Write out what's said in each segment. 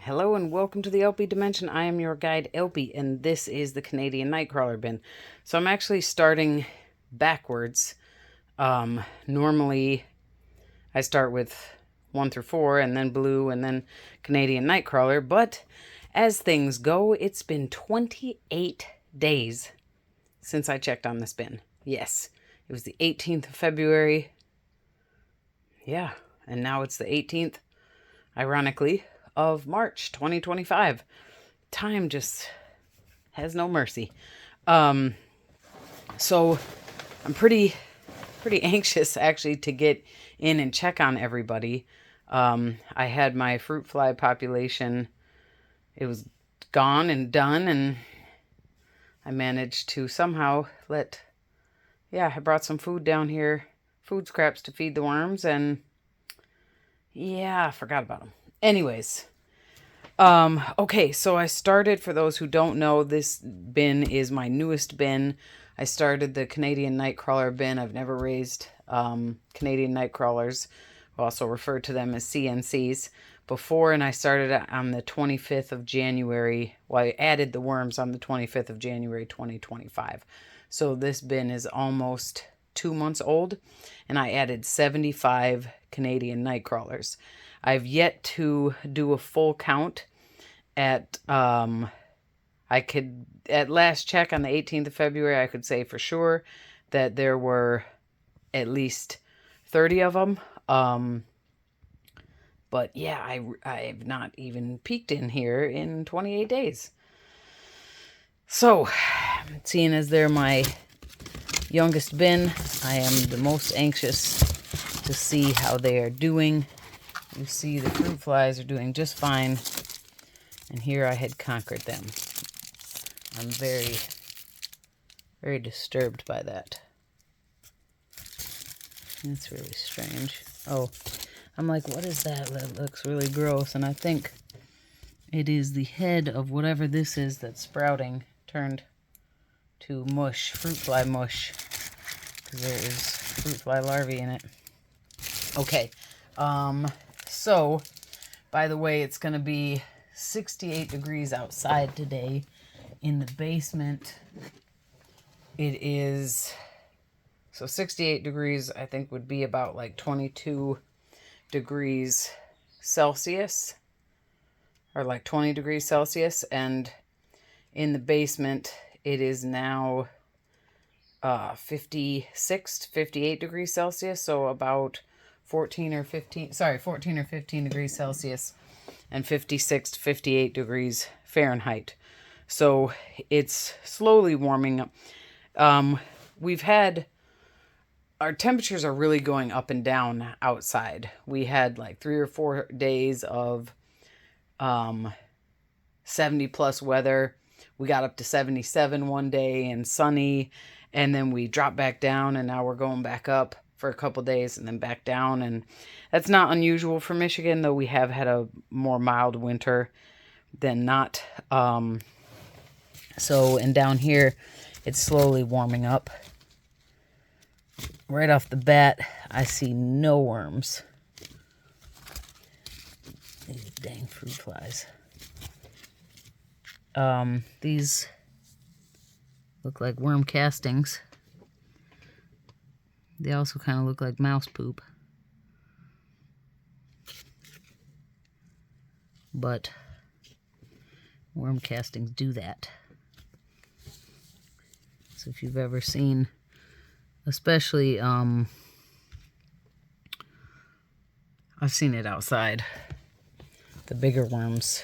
Hello and welcome to the theElpyDimension. I am your guide, Elpy, and this is the Canadian Nightcrawler bin. So I'm actually starting backwards. Normally, I start with 1 through 4, and then blue, and then Canadian Nightcrawler. But as things go, it's been 28 days since I checked on this bin. Yes, it was the 18th of February. Yeah, and now it's the 18th, ironically, of March 2025. Time just has no mercy. So I'm pretty anxious actually to get in and check on everybody. I had my fruit fly population. It was gone and done, and I managed to somehow I brought some food down here, food scraps to feed the worms, and yeah, I forgot about them. Anyways, okay, so I started, for those who don't know, this bin is my newest bin. I started the Canadian Nightcrawler bin. I've never raised Canadian Nightcrawlers, also referred to them as CNCs, before, and I started on the 25th of January. Well, I added the worms on the 25th of January 2025. So this bin is almost 2 months old, and I added 75 Canadian Nightcrawlers. I've yet to do a full count at last check on the 18th of February, I could say for sure that there were at least 30 of them. But yeah, I've not even peeked in here in 28 days. So, seeing as they're my youngest bin, I am the most anxious to see how they are doing. You see the fruit flies are doing just fine, and here I had conquered them. I'm very, very disturbed by that. That's really strange. Oh, I'm like, what is that? That looks really gross, and I think it is the head of whatever this is that's sprouting turned to mush, fruit fly mush, because there is fruit fly larvae in it. Okay, so, by the way, it's going to be 68 degrees outside today. In the basement, it is, so 68 degrees, I think, would be about like 22 degrees Celsius, or like 20 degrees Celsius, and in the basement, it is now 56 to 58 degrees Celsius, so about 14 or 15 degrees Celsius, and 56 to 58 degrees Fahrenheit. So it's slowly warming up. Our temperatures are really going up and down outside. We had like 3 or 4 days of 70 plus weather. We got up to 77 one day and sunny, and then we dropped back down, and now we're going back up for a couple days and then back down. And that's not unusual for Michigan, though we have had a more mild winter than not. And down here, it's slowly warming up. Right off the bat, I see no worms. These dang fruit flies. These look like worm castings. They also kind of look like mouse poop. But worm castings do that. So if you've ever seen, especially, I've seen it outside, the bigger worms.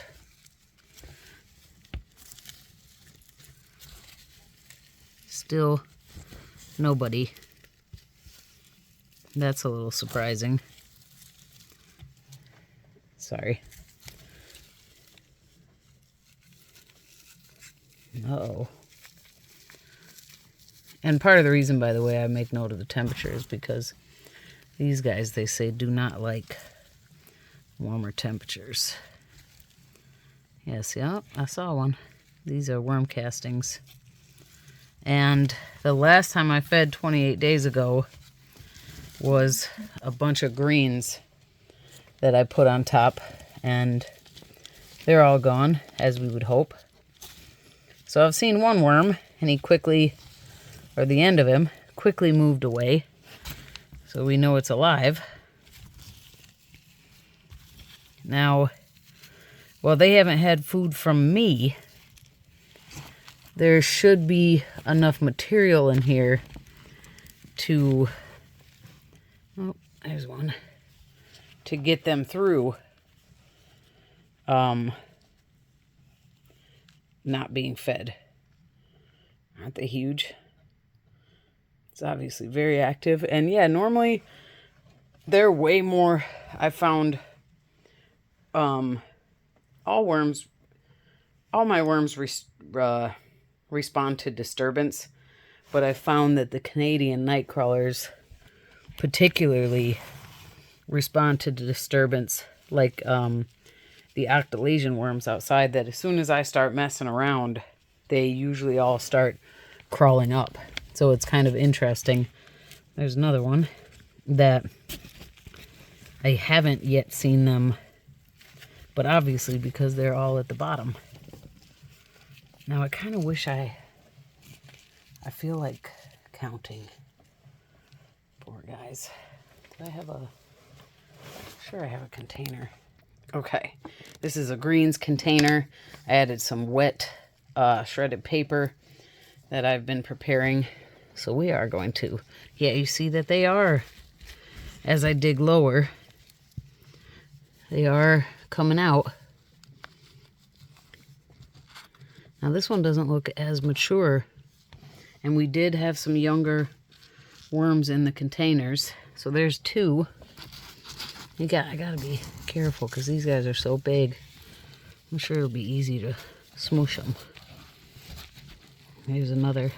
Still nobody. That's a little surprising. Sorry. Uh-oh. And part of the reason, by the way, I make note of the temperature is because these guys, they say, do not like warmer temperatures. Yes, yeah, I saw one. These are worm castings. And the last time I fed 28 days ago was a bunch of greens that I put on top, and they're all gone, as we would hope. So I've seen one worm, and he quickly, or the end of him, quickly moved away. So we know it's alive. Now, well, they haven't had food from me. There should be enough material in here to, oh, there's one, to get them through not being fed. Aren't they huge? It's obviously very active. And yeah, normally they're way more, I found, all my worms respond to disturbance, but I found that the Canadian Nightcrawlers particularly respond to disturbance, like the Australasian worms outside, that as soon as I start messing around, they usually all start crawling up. So it's kind of interesting. There's another one that I haven't yet seen them, but obviously because they're all at the bottom. Now I kind of wish I feel like counting. Poor guys. Did I have a, sure I have a container. Okay, this is a greens container. I added some wet shredded paper that I've been preparing. So we are going to, yeah, you see that they are, as I dig lower, they are coming out. Now this one doesn't look as mature, and we did have some younger worms in the containers. So there's two. I gotta be careful because these guys are so big. I'm sure it'll be easy to smoosh them. Here's another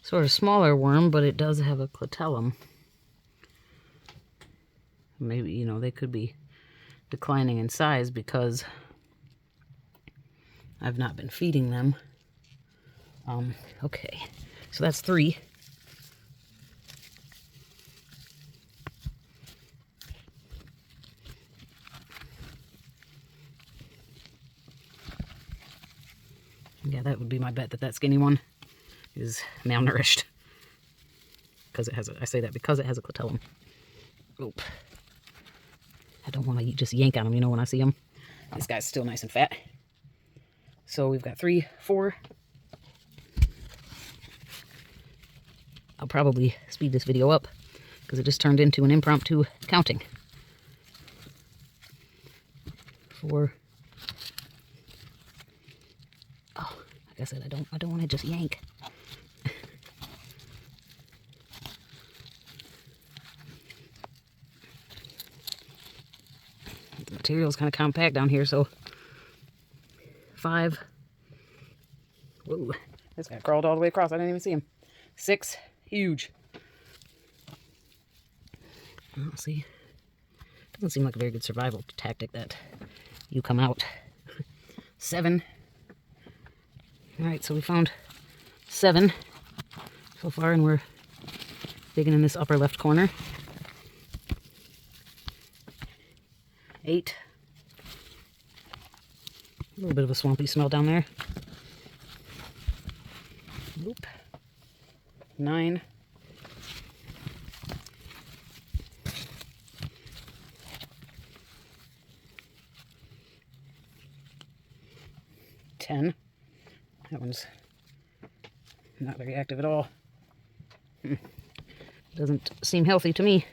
sort of smaller worm, but it does have a clitellum. Maybe, you know, they could be declining in size because I've not been feeding them. Okay, so that's 3. Yeah, that would be my bet, that skinny one is malnourished. Because it has a, I say that because it has a clitellum. Oop. I don't want to just yank on them, you know, when I see them. This guy's still nice and fat. So we've got 3, 4. I'll probably speed this video up because it just turned into an impromptu counting. 4. Oh, like I said, I don't want to just yank. The material is kind of compact down here, so 5. Whoa, this guy crawled all the way across. I didn't even see him. 6, huge. Let's see. Doesn't seem like a very good survival tactic that you come out. 7. All right, so we found 7 so far, and we're digging in this upper left corner. 8. A little bit of a swampy smell down there. Oop. 9. 10. That one's not very active at all. Doesn't seem healthy to me.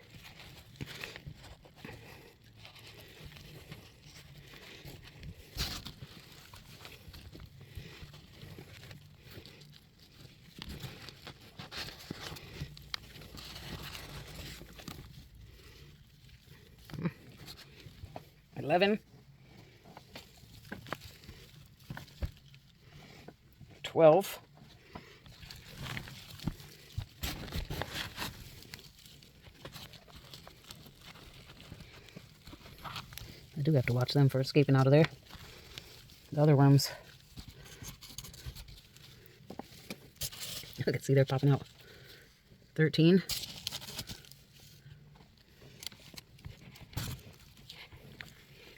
Hmm. 11. 12. 'I do have to watch them for escaping out of there. The other worms, I can see they're popping out. 13.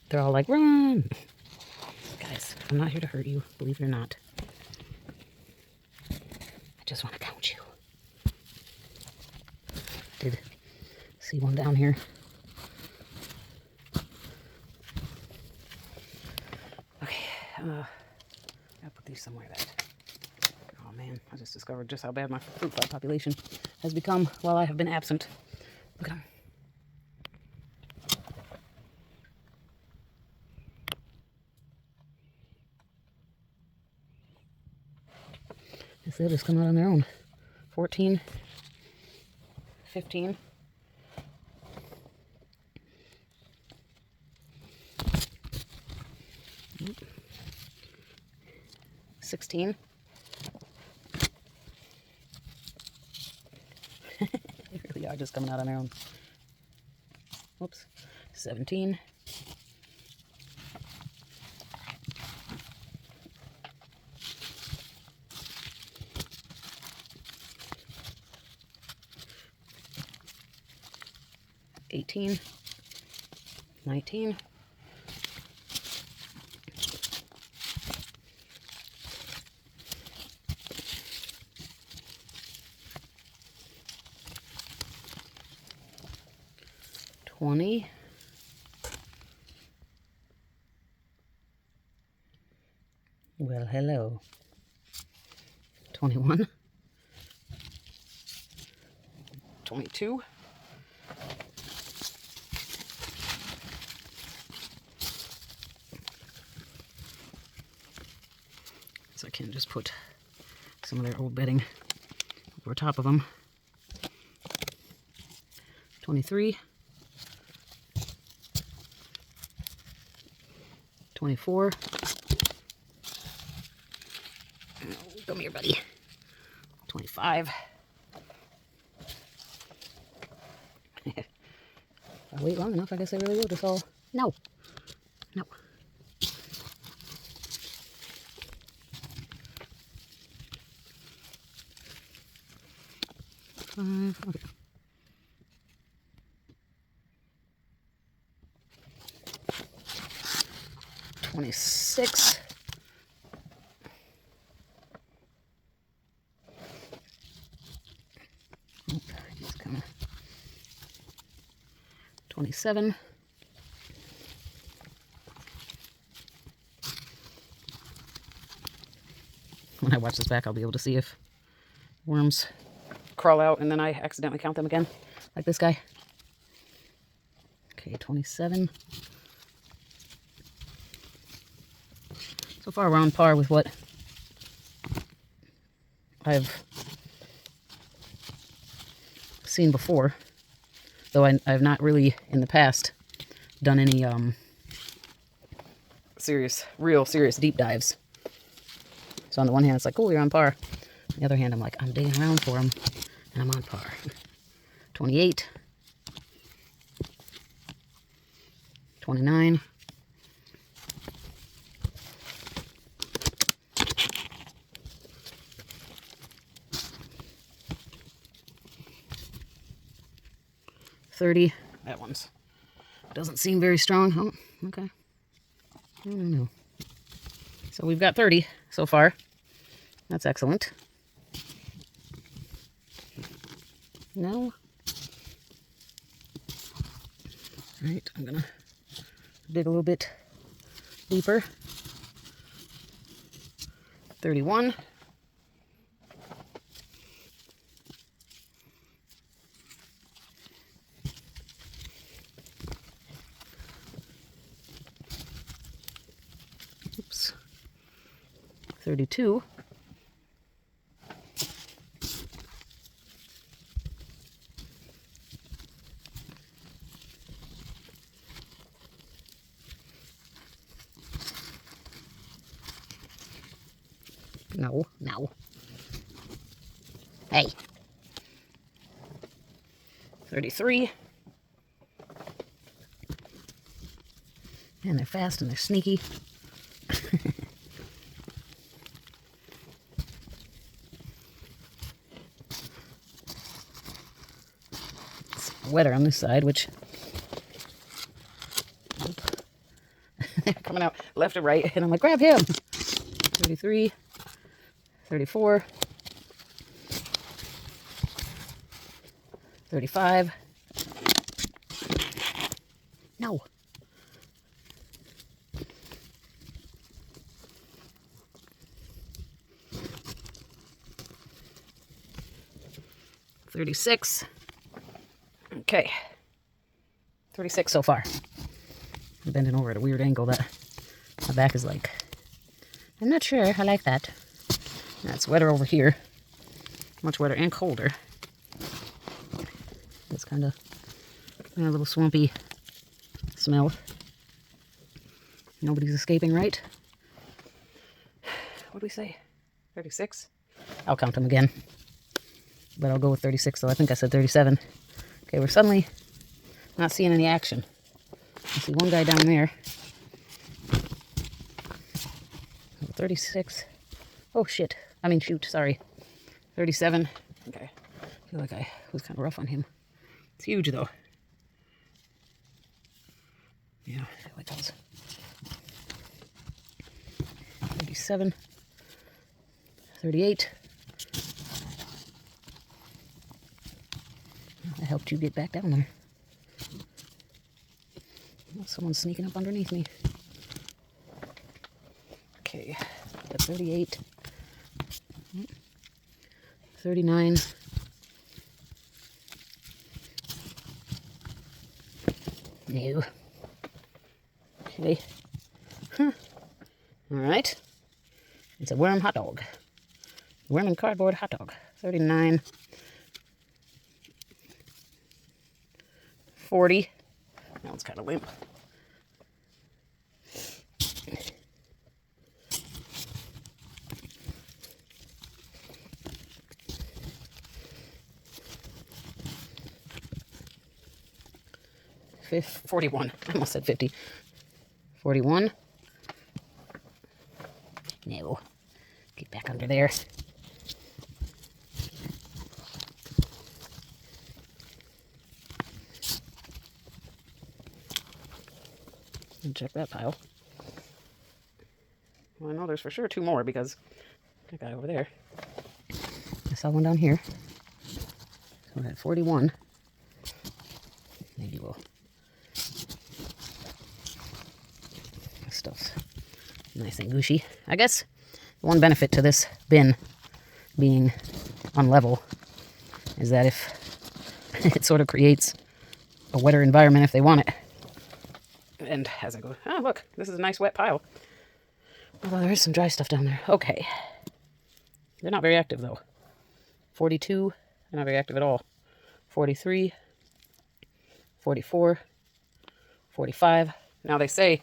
They're all like, run! I'm not here to hurt you, believe it or not. I just want to count you. Did see one down here. Okay, I'll put these somewhere that. Oh man, I just discovered just how bad my fruit fly population has become while I have been absent. Look at them. They'll just come out on their own. 14, 15. 16. They really are just coming out on their own. Whoops. 17. 18. 19. 20. 'Well, hello. 21. 22. 'Cause I can just put some of their old bedding over top of them. 23. 24. Oh, come here, buddy. 25. If I wait long enough, I guess I really will just all... No. No. Okay. 26. 27. 'When I watch this back, I'll be able to see if worms crawl out and then I accidentally count them again, like this guy. Okay, 27. So far, we're on par with what I've seen before, though I've not really, in the past, done any real serious deep dives. So on the one hand, it's like, oh, you're on par. On the other hand, I'm like, I'm digging around for them, and I'm on par. 28. 29. 30. That one's doesn't seem very strong. Oh, okay. I don't know. So we've got 30 so far. That's excellent. No. All right, I'm gonna dig a little bit deeper. 31. 32. No, no. Hey. 33. And they're fast and they're sneaky. It's wetter on this side, which coming out left and right. And I'm like, grab him. 33, 34, 35. No. 36. Okay. 36 so far. I'm bending over at a weird angle that my back is like, I'm not sure I like that. It's wetter over here. Much wetter and colder. It's kind of a little swampy smell. Nobody's escaping, right? What do we say? 36? I'll count them again. But I'll go with 36, though. I think I said 37. Okay, we're suddenly not seeing any action. I see one guy down there. 36. Oh, shit. I mean, shoot, sorry. 37. Okay. I feel like I was kind of rough on him. It's huge, though. Yeah, I feel like I was. 37. 38. I helped you get back down there. Oh, someone's sneaking up underneath me. Okay, got 38. 39. No. Okay. Huh. All right. It's a worm hot dog. Worm and cardboard hot dog. 39. 40. That one's kind of limp. 41. I almost said 50. 41. No. Get back under there. And check that pile. Well, I know there's for sure 2 more because that guy over there. I saw one down here. So we're at 41. Maybe we'll. This stuff's nice and gushy. I guess one benefit to this bin being unlevel is that if it sort of creates a wetter environment if they want it. And as I go, oh, look, this is a nice wet pile. Although there is some dry stuff down there. Okay. They're not very active, though. 42, they're not very active at all. 43, 44, 45. Now, they say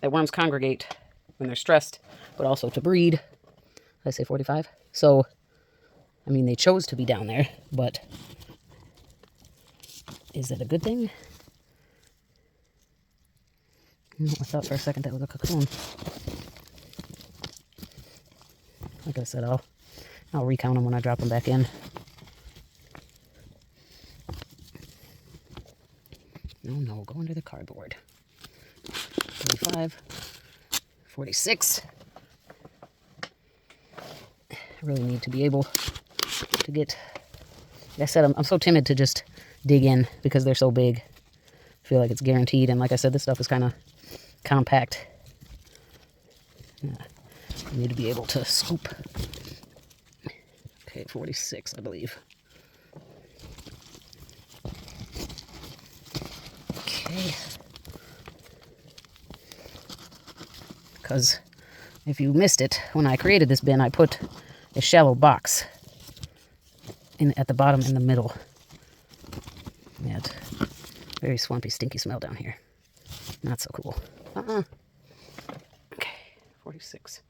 that worms congregate when they're stressed, but also to breed. I say 45. So, I mean, they chose to be down there, but is that a good thing? I thought for a second that was a cocoon. Like I said, I'll recount them when I drop them back in. No, go under the cardboard. 45, 46. I really need to be able to get. Like I said, I'm so timid to just dig in because they're so big. I feel like it's guaranteed, and like I said, this stuff is kind of compact. Yeah, I need to be able to scoop. Okay, 46, I believe. Okay. Because if you missed it, when I created this bin, I put a shallow box at the bottom in the middle. Yeah, very swampy, stinky smell down here. Not so cool. Okay, 46. I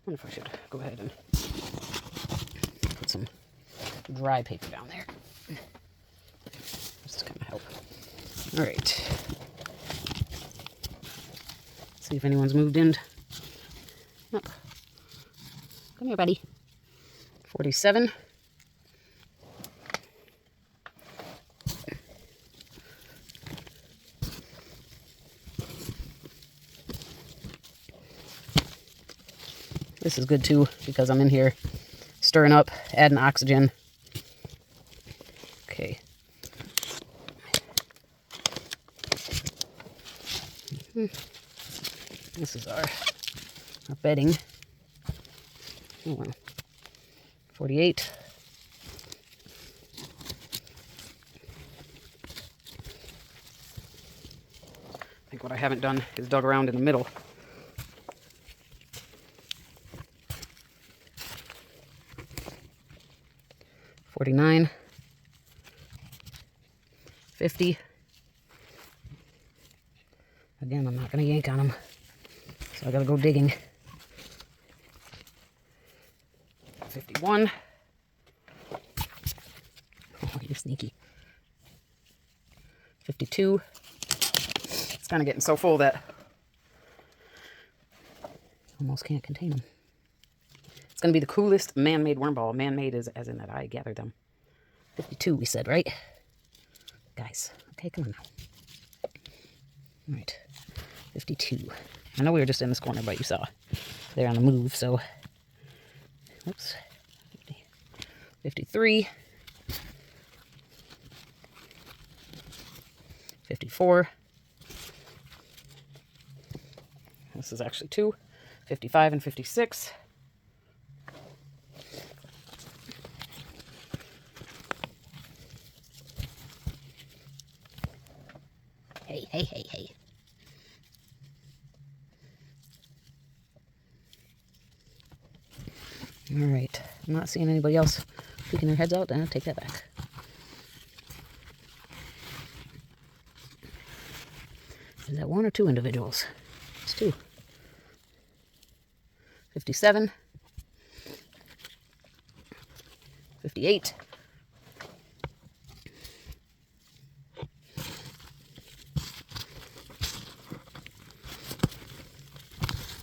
wonder if I should go ahead and put some dry paper down there. Just to kind of help. All right. See if anyone's moved in. Up. Come here, buddy. 47. This is good too because I'm in here stirring up, adding oxygen. Okay. This is our bedding. Oh, wow. 48. I think what I haven't done is dug around in the middle. 49. 50. Again, I'm not going to yank on them, so I got to go digging. 51. Oh, you're sneaky. 52. It's kind of getting so full that almost can't contain them. It's going to be the coolest man-made worm ball. Man-made is as in that I gathered them. 52, we said, right? Guys, okay, come on now. All right, 52. I know we were just in this corner, but you saw they're on the move, so... Oops. 53. 54. This is actually 2. 55 and 56. Hey. All right. I'm not seeing anybody else peeking their heads out. I'll take that back. Is that 1 or 2 individuals? It's 2. 57. 58.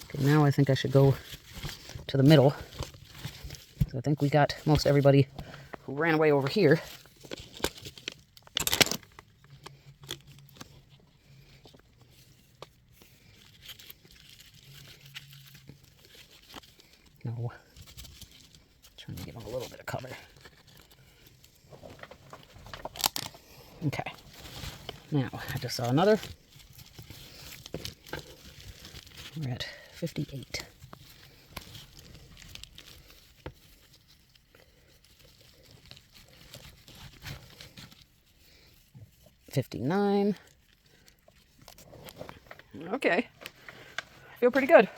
Okay, now I think I should go to the middle. So I think we got most everybody who ran away over here. No. Trying to give them a little bit of cover. Okay. Now, I just saw another. We're at 58. $59. Okay. I feel pretty good.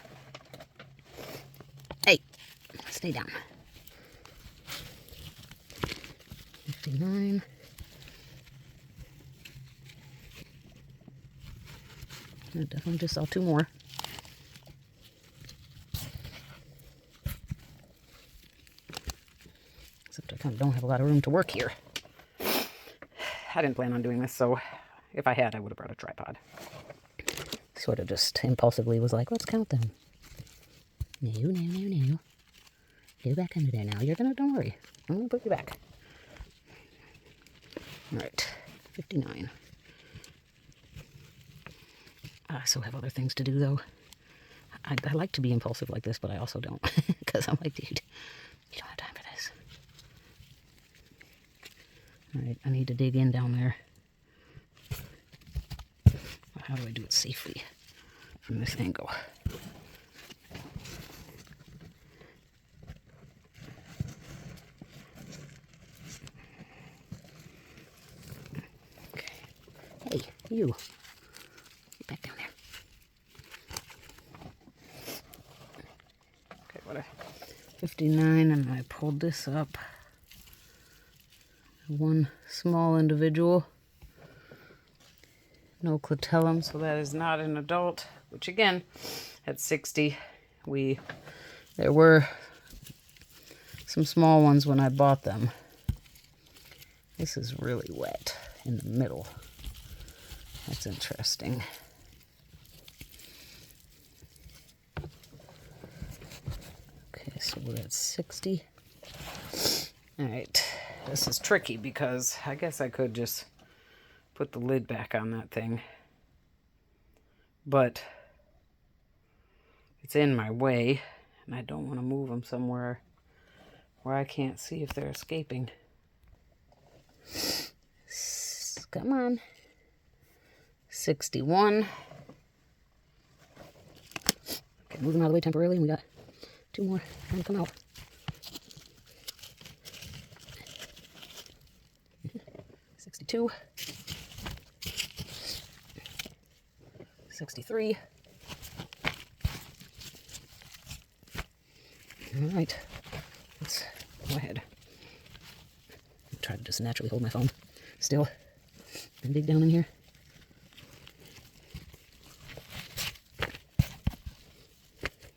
Hey, stay down. 59. I definitely just saw 2 more. Except I kind of don't have a lot of room to work here. I didn't plan on doing this, so if I had, I would have brought a tripod. Sort of just impulsively was like, let's count them. No. Go back under there now. Don't worry. I'm gonna put you back. All right, 59. I still have other things to do, though. I like to be impulsive like this, but I also don't. Because I'm like, dude, you don't have time for this. All right, I need to dig in down there. How do I do it safely from this angle? Okay. Hey, you. Get back down there. Okay, what 59, and I pulled this up. 1 small individual. No clitellum, so that is not an adult, which again, at 60, there were some small ones when I bought them. This is really wet in the middle. That's interesting. Okay, so we're at 60. All right, this is tricky because I guess I could just put the lid back on that thing, but it's in my way, and I don't want to move them somewhere where I can't see if they're escaping. Come on. 61. Okay, move them out of the way temporarily, and we got 2 more trying to come out. 62. 63. All right, let's go ahead. I'll try to just naturally hold my phone still and dig down in here.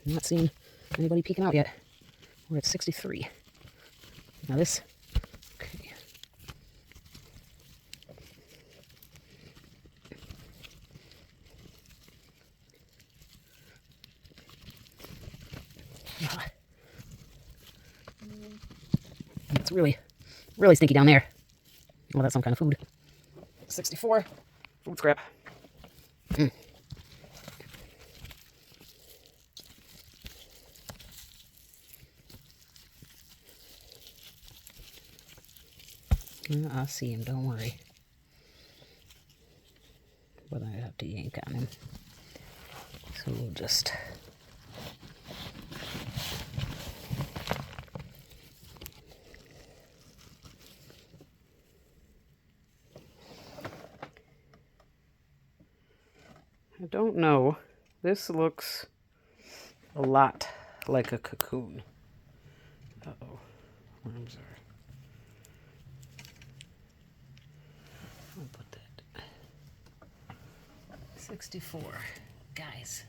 I'm not seeing anybody peeking out yet. We're at 63. Now this, okay. It's really, really stinky down there. Oh, that's some kind of food. 64. Food scrap. I'll see him, don't worry. But I have to yank on him. So we'll just... I don't know. This looks a lot like a cocoon. Uh-oh. Worms are... I'll put that. 64. Guys,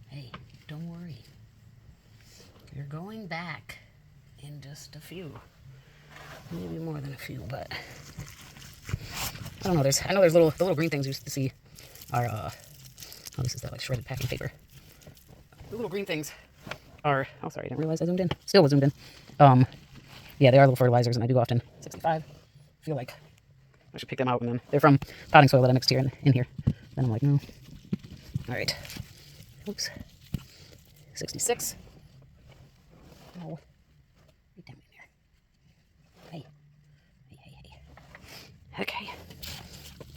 hey, don't worry. You're going back in just a few. Maybe more than a few, but... I don't know, I know there's the little green things you used to see are, oh, this is that, like, shredded packing paper. The little green things are, oh, sorry, I didn't realize I zoomed in. Still was zoomed in. Yeah, they are little fertilizers, and I do often, 65. I feel like I should pick them out, and then they're from potting soil that I mixed here in here. Then I'm like, no. All right. Oops. 66. Oh, get down in there. Hey. Hey. Okay.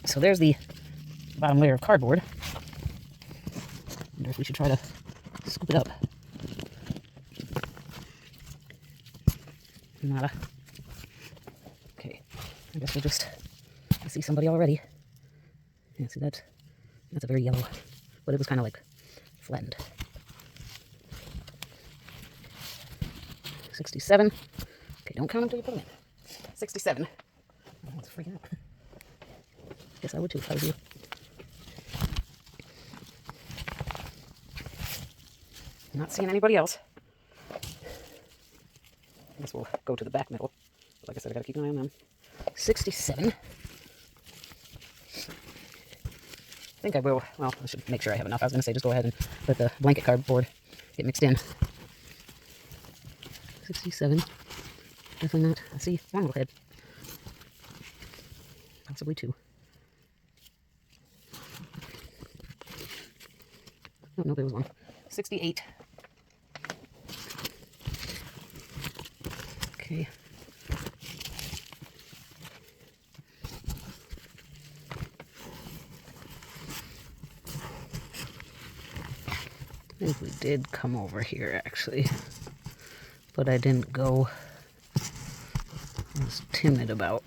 So there's the bottom layer of cardboard. I wonder if we should try to scoop it up. Nada. Okay. I guess we'll just... I see somebody already. Yeah, see that? That's a very yellow, but it was kind of like flattened. 67. Okay, don't count until you put them in. 67. Oh, it's freaking out. Guess I would too if I was you. Not seeing anybody else. I guess we'll go to the back middle. Like I said, I gotta keep an eye on them. 67. I think I will. Well, I should make sure I have enough. I was going to say just go ahead and let the blanket cardboard get mixed in. 67. Definitely not. I see one little head. Possibly 2. Oh, no, there was 1. 68. Okay. I think we did come over here, actually. But I didn't go. I was timid about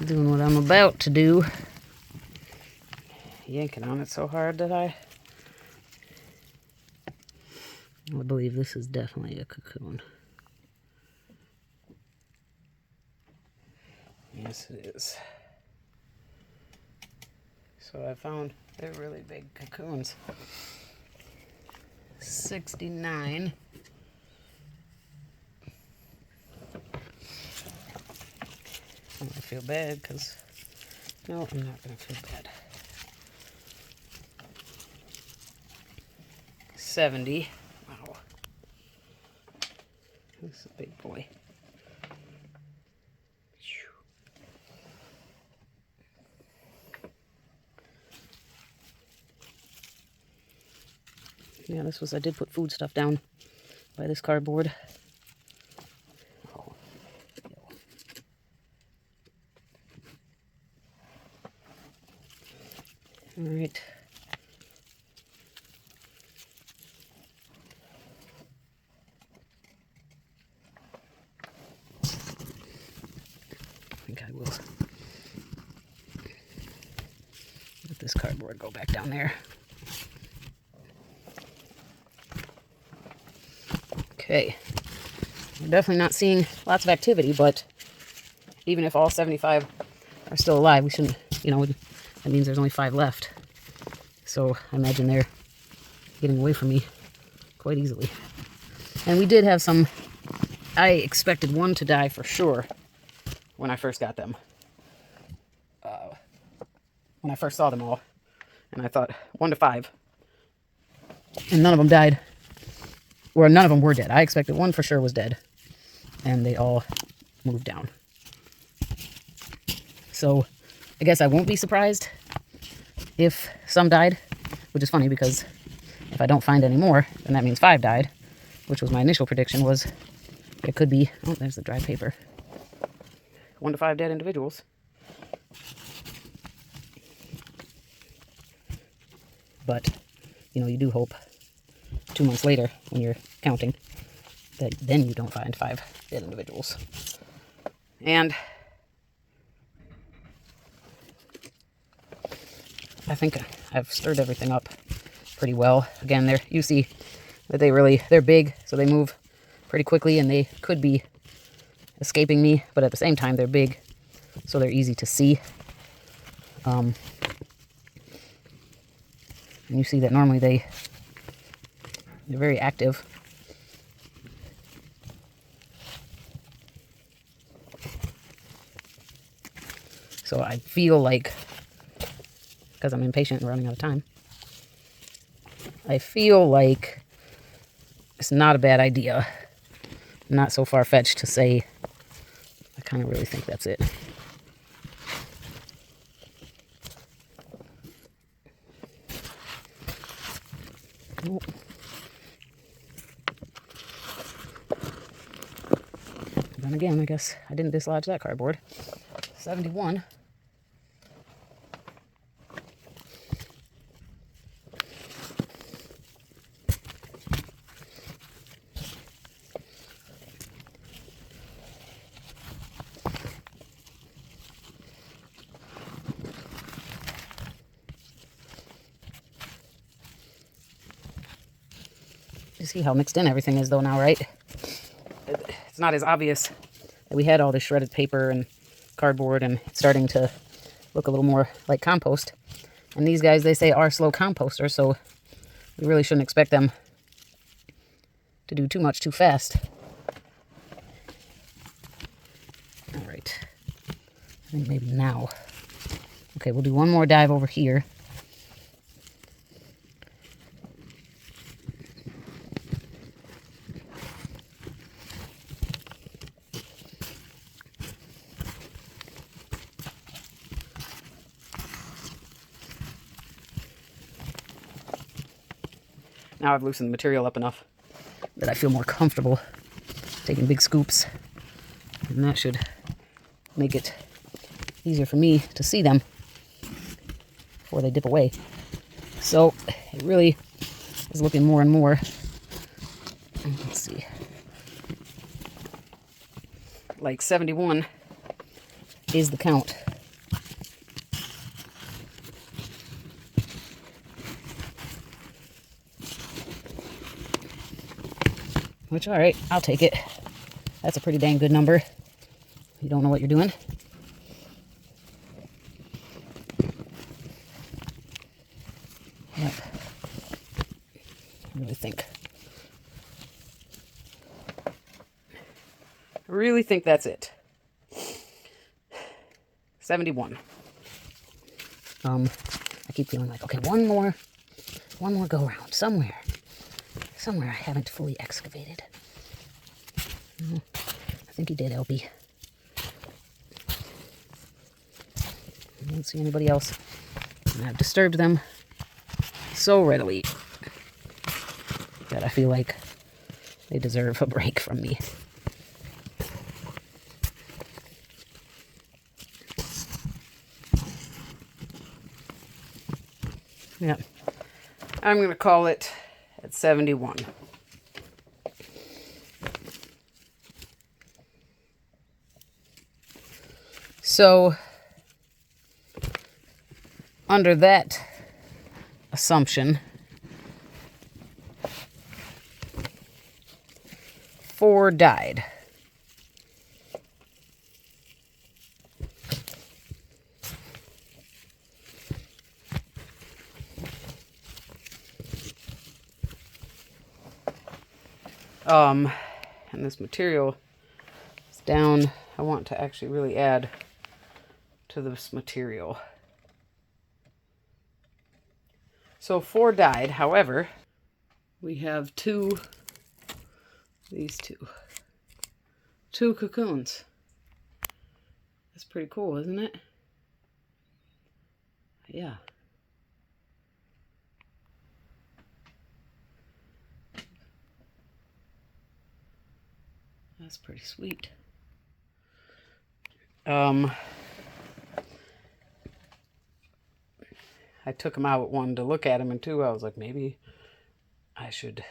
doing what I'm about to do. Yanking on it so hard that I believe this is definitely a cocoon. Yes, it is. So I found they're really big cocoons. 69. I'm gonna feel bad because no, I'm not gonna feel bad. 70. Wow. This is a big boy. Yeah, this was, I did put food stuff down by this cardboard. All right. I think I will let this cardboard go back down there. Okay. We're definitely not seeing lots of activity, but even if all 75 are still alive, we shouldn't, that means there's only 5 left. So I imagine they're getting away from me quite easily. And we did have some, I expected one to die for sure when I first got them. When I first saw them all. And I thought 1 to 5. And none of them died. Or none of them were dead. I expected one for sure was dead. And they all moved down. So I guess I won't be surprised if some died, which is funny because if I don't find any more, then that means 5 died, which was my initial prediction. Was it could be, oh, there's the dry paper, 1 to 5 dead individuals. But, you do hope 2 months later when you're counting that then you don't find 5 dead individuals. And I think I've stirred everything up pretty well. Again, you see that they're big, so they move pretty quickly, and they could be escaping me, but at the same time, they're big, so they're easy to see. And you see that normally they're very active. So I feel like, because I'm impatient and running out of time, I feel like it's not a bad idea, not so far-fetched to say I kind of really think that's it. Nope. Then again, I guess I didn't dislodge that cardboard. 71. You see how mixed in everything is though now, right? It's not as obvious that we had all this shredded paper and cardboard, and it's starting to look a little more like compost. And these guys, they say, are slow composters, so we really shouldn't expect them to do too much too fast. All right. I think maybe now. Okay, we'll do one more dive over here. Now I've loosened the material up enough that I feel more comfortable taking big scoops. And that should make it easier for me to see them before they dip away. So it really is looking more and more. Let's see. Like 71 is the count. Which, all right, I'll take it. That's a pretty dang good number. You don't know what you're doing. But I really think that's it. 71. I keep feeling like, okay, one more go around somewhere I haven't fully excavated. I think you did, Elpy. I don't see anybody else. And I've disturbed them so readily that I feel like They deserve a break from me. Yeah. I'm going to call it at 71. So, under that assumption, 4 died. And this material is down. I want to actually really add to this material. So 4 died. However, we have these two cocoons. That's pretty cool, isn't it? Yeah. That's pretty sweet. I took them out, one to look at them, and 2, I was like, maybe I should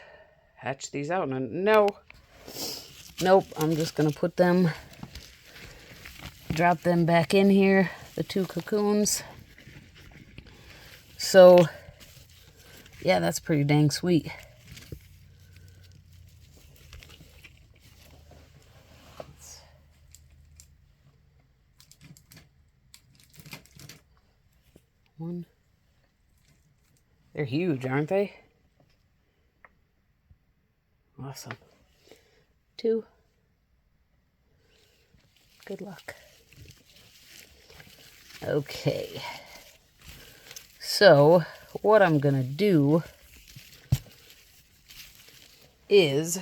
hatch these out. And nope, I'm just gonna put them, drop them back in here, the 2 cocoons. So yeah, that's pretty dang sweet. One. They're huge, aren't they? Awesome. 2. Good luck. Okay. So, what I'm going to do is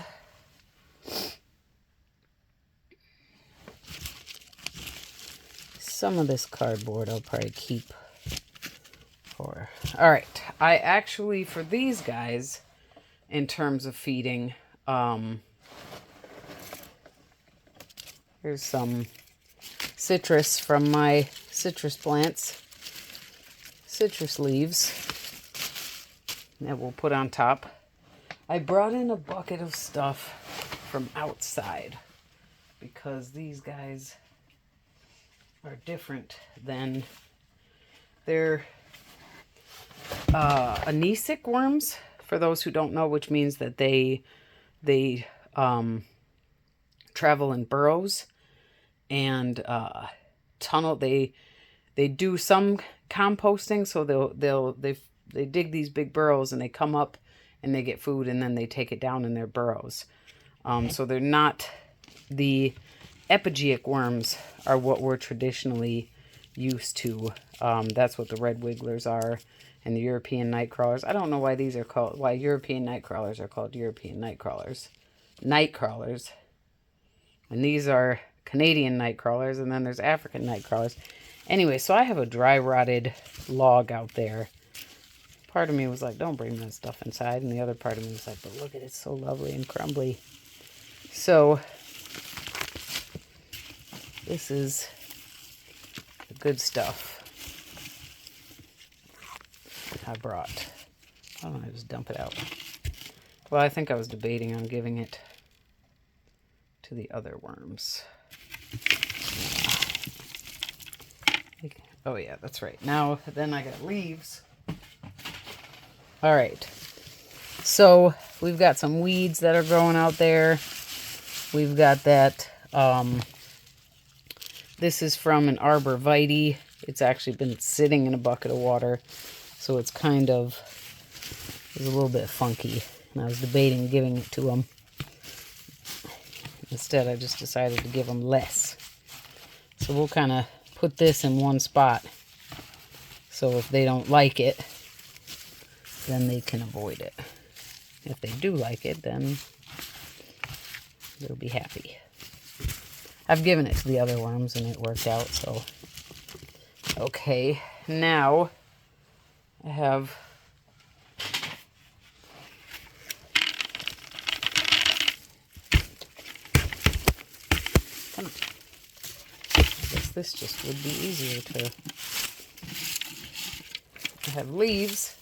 some of this cardboard I'll probably keep for... All right. I actually, for these guys, in terms of feeding, here's some citrus from my citrus plants. Citrus leaves that we'll put on top. I brought in a bucket of stuff from outside because these guys are different than... They're anisic worms, for those who don't know, which means that they travel in burrows and tunnel. They do some composting, so they dig these big burrows and they come up and they get food and then they take it down in their burrows. So they're not... The epigeic worms are what we're traditionally used to. That's what the red wigglers are, and the European nightcrawlers. I don't know why these are called... Why European nightcrawlers are called European nightcrawlers. Nightcrawlers. And these are Canadian nightcrawlers, and then there's African nightcrawlers. Anyway, so I have a dry rotted log out there. Part of me was like, don't bring that stuff inside. And the other part of me was like, but look at it, it's so lovely and crumbly. So this is the good stuff I brought. Why don't I just dump it out? Well, I think I was debating on giving it to the other worms. Oh yeah, that's right. Now, then I got leaves. All right. So we've got some weeds that are growing out there. We've got that. This is from an arborvitae. It's actually been sitting in a bucket of water. So it's kind of, it's a little bit funky. And I was debating giving it to them. Instead, I just decided to give them less. So we'll kind of put this in one spot. So if they don't like it, then they can avoid it. If they do like it, then they'll be happy. I've given it to the other worms and it worked out, so. Okay, now I have this just would be easier to have leaves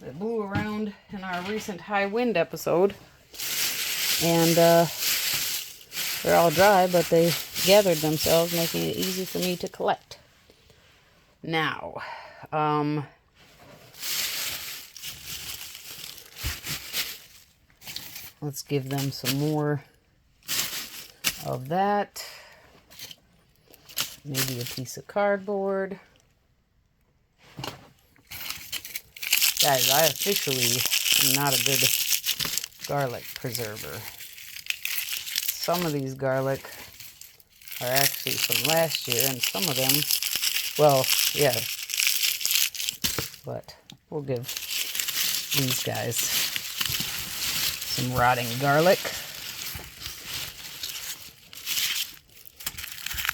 that blew around in our recent high wind episode. And they're all dry, but they gathered themselves, making it easy for me to collect. Now, let's give them some more of that. Maybe a piece of cardboard. Guys, I officially am not a good garlic preserver. Some of these garlic are actually from last year, and some of them, well, yeah. But we'll give these guys some rotting garlic.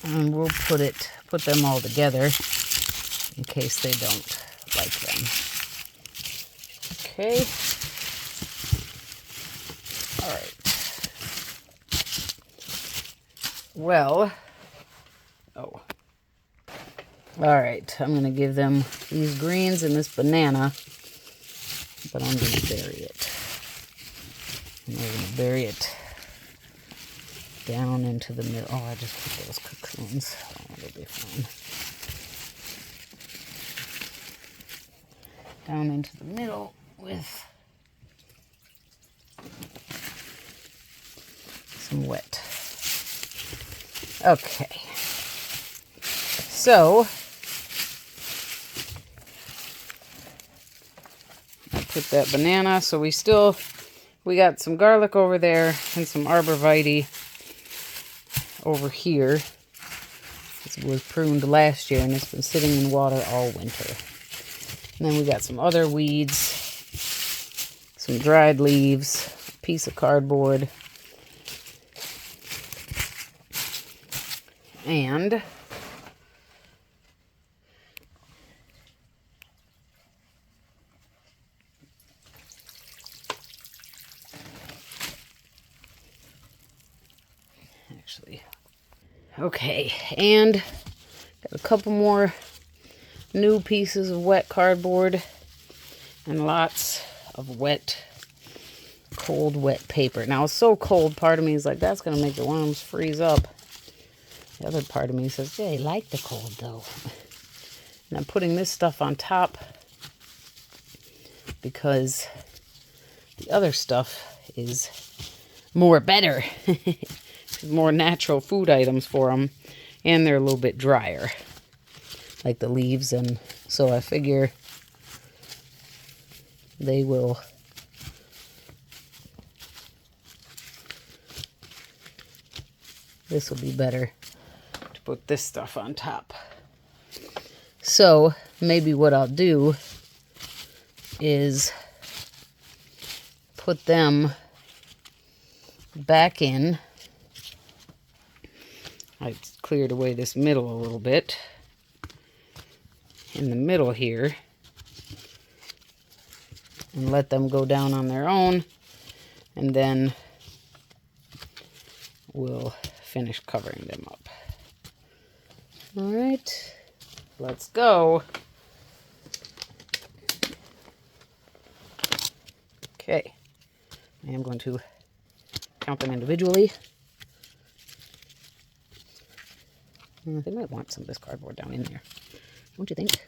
And we'll put them all together in case they don't like them. Okay. All right. Well, all right. I'm going to give them these greens and this banana, but I'm going to bury it. And we're going to bury it down into the middle. Oh, I just put those cocoons. Oh, it'll be fine. Down into the middle with some wet. Okay. So, I put that banana. So we got some garlic over there and some arborvitae over here. This was pruned last year and it's been sitting in water all winter. And then we got some other weeds, some dried leaves, a piece of cardboard, and okay, and got a couple more new pieces of wet cardboard and lots of cold wet paper. Now it's so cold, part of me is like, that's going to make the worms freeze up. The other part of me says, yeah, I like the cold though. And I'm putting this stuff on top because the other stuff is better. More natural food items for them, and they're a little bit drier, like the leaves, and so I figure this will be better to put this stuff on top. So maybe what I'll do is put them back in. I cleared away this middle a little bit. In the middle here. And let them go down on their own. And then we'll finish covering them up. Alright. Let's go. Okay. I am going to count them individually. They might want some of this cardboard down in there. Don't you think?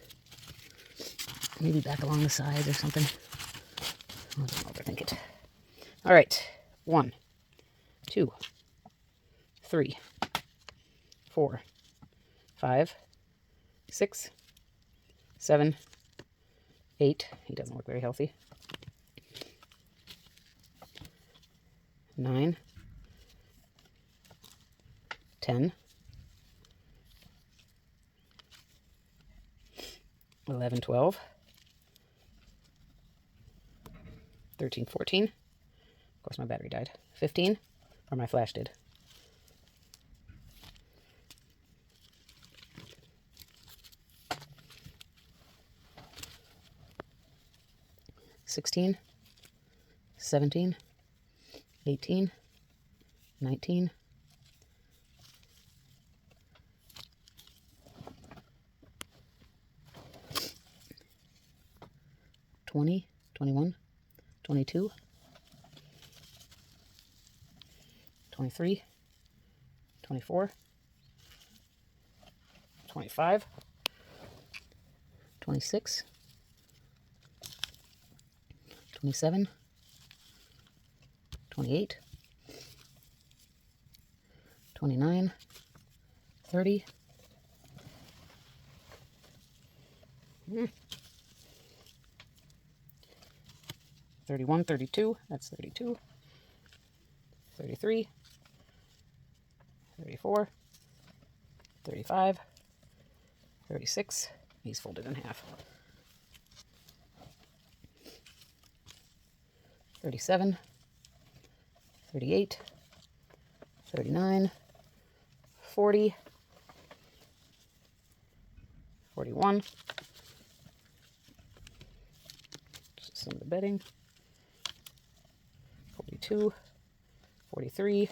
Maybe back along the sides or something. Oh, don't overthink it. All right. 1, 2, 3, 4, 5, 6, 7, 8. He doesn't look very healthy. 9, 10, 11, 12, 13, 14. Of course, my battery died. 15, or my flash did. 16, 17, 18, 19, 20, 21, 22, 23, 24, 25, 26, 27, 28, 29, 30, 31, 32, that's 32, 33, 34, 35, 36, he's folded in half, 37, 38, 39, 40, 41, just some of the bedding, 42, 43,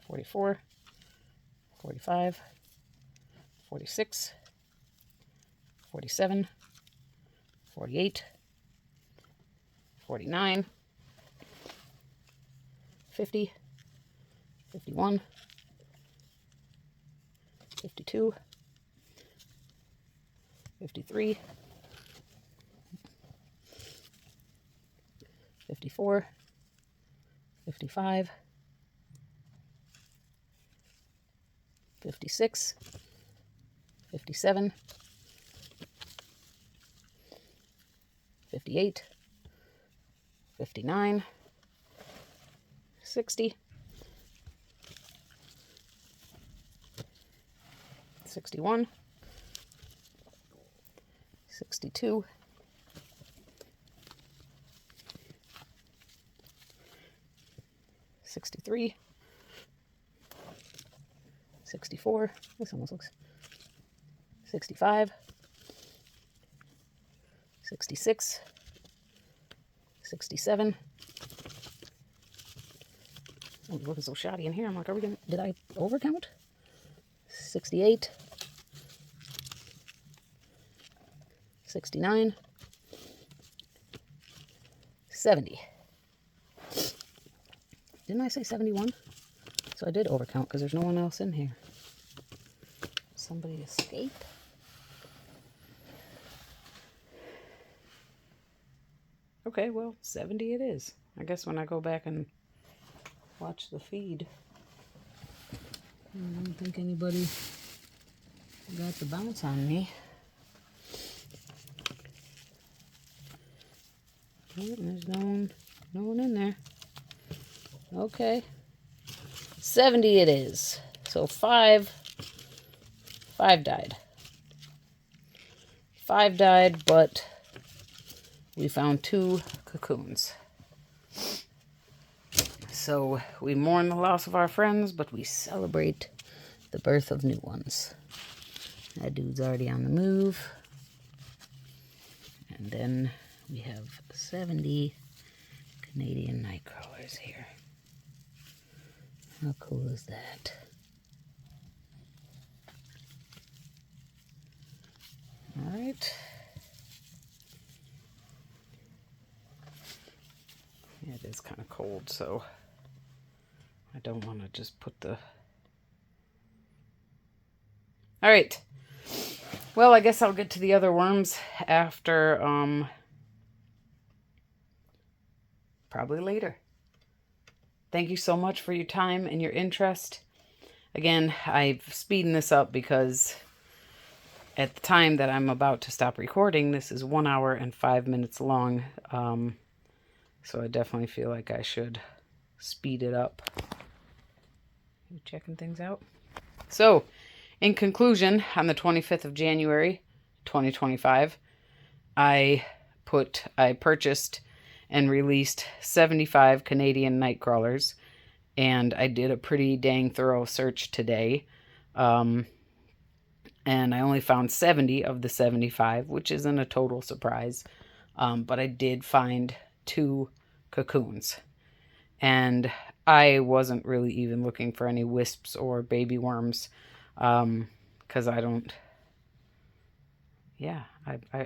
44, 45, 46, 47, 48, 49, 50, 51, 52, 53, 54, 55, 56, 57, 58, 59, 60, 61, 62, 63, 64, this almost looks 65, 66, 67. Oh, it's looking so shoddy in here. I'm like, are we gonna, did I overcount? 68, 69, 70. Didn't I say 71? So I did overcount because there's no one else in here. Somebody escape? Okay, well, 70 it is. I guess when I go back and watch the feed, I don't think anybody got the bounce on me. Oh, there's no one in there. Okay. 70 it is. So five died. 5 died, but we found 2 cocoons. So we mourn the loss of our friends, but we celebrate the birth of new ones. That dude's already on the move. And then we have 70 Canadian Nightcrawlers here. How cool is that? All right. Yeah, it is kind of cold, so I don't want to just put the... All right. Well, I guess I'll get to the other worms after, probably later. Thank you so much for your time and your interest. Again, I'm speeding this up because at the time that I'm about to stop recording, this is 1 hour and 5 minutes long. So I definitely feel like I should speed it up. You checking things out? So, in conclusion, on the 25th of January, 2025, I purchased and released 75 Canadian Nightcrawlers, and I did a pretty dang thorough search today. And I only found 70 of the 75, which isn't a total surprise. But I did find 2 cocoons. And I wasn't really even looking for any wisps or baby worms, because I don't, yeah,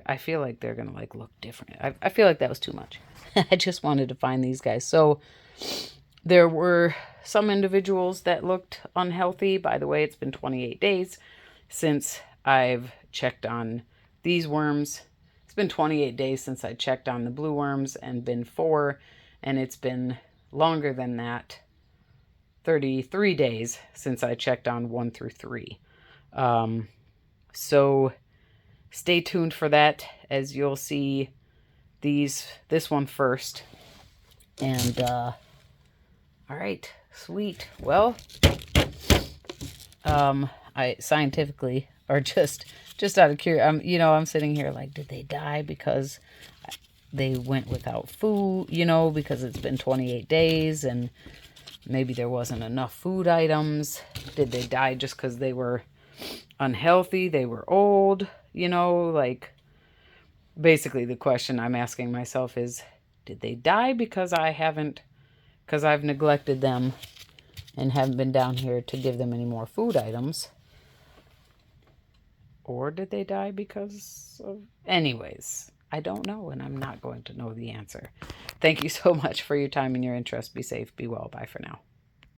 I feel like they're going to like look different. I feel like that was too much. I just wanted to find these guys. So there were some individuals that looked unhealthy. By the way, it's been 28 days since I've checked on these worms. It's been 28 days since I checked on the blue worms, and been 4, and it's been longer than that, 33 days since I checked on 1 through 3. So stay tuned for that, as you'll see this one first. And all right, sweet. Well, I scientifically, or just out of curiosity, I'm sitting here like, did they die because they went without food, because it's been 28 days and maybe there wasn't enough food items? Did they die just because they were unhealthy, they were old, like, basically the question I'm asking myself is, did they die because I've neglected them and haven't been down here to give them any more food items? Or did they die because of... Anyways, I don't know, and I'm not going to know the answer. Thank you so much for your time and your interest. Be safe, be well. Bye for now.